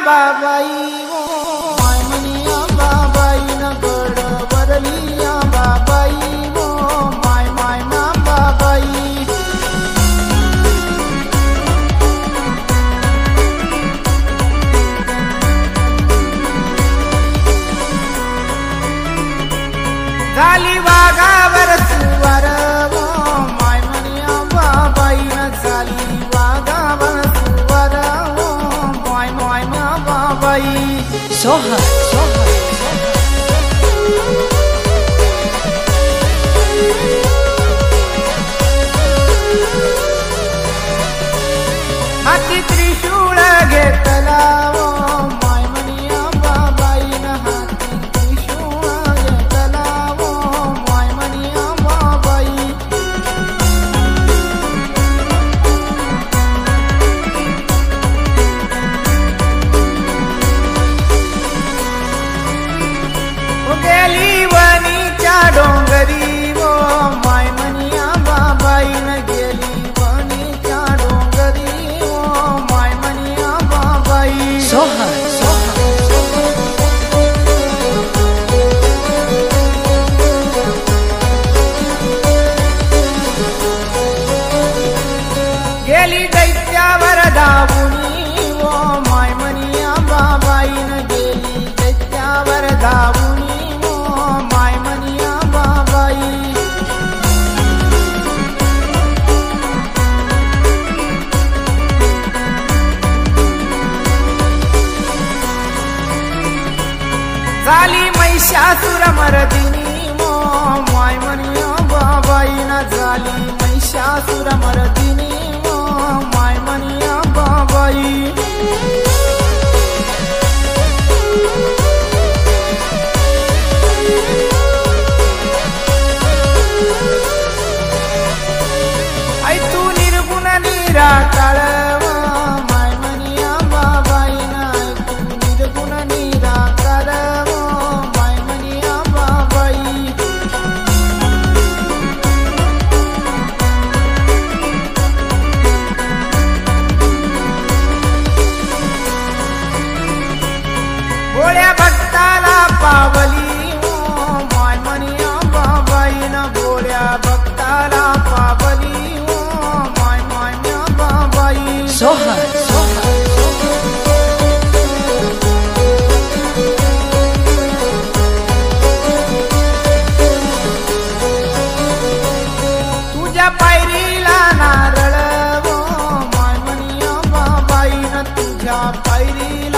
बाबाई वो माय मनिया बाबाई न गड वरलिया बाबाई वो माय माय ना बाबाई झाली वाघावर सुवार वो माय मनिया बाबाई न झाली वाघावर सुवार वो माय माय ना बाबाई सोहा हाती त्रिशूळ घेतला वो माय मनिया बाबाई न हाती त्रिशूळ घेतला वो माय मनिया बाबाई गेली वणीच्या डोंगरी वो माय मनिया बाबाई न गेली वणीच्या डोंगरी वो माय मनिया बाबाई सोहा गेली दैत्यावर धावुनी वो माय मनिया बाबाई न गेली दैत्यावर धावुनी वो माय मनिया बाबाई झाली महिषासुर मर्दिनी वो माय मनिया बाबाई न झाली महिषासुर मर्दिनी वो माय मनिया बाबाई ऐ तू निर्गुण निराकाळ वो माय मनिया बाबाई न ऐ तू निर्गुण निराकाळ वो माय मनिया बाबाई भोळ्या भक्ताला पावली वो माय मनिया बाबाई न भोळ्या भक्ताला पावली वो माय माय ना बाबाई सोहा तुझ्या पायरीला नारळ वो माय मनिया बाबाई न तुझ्या पायरीला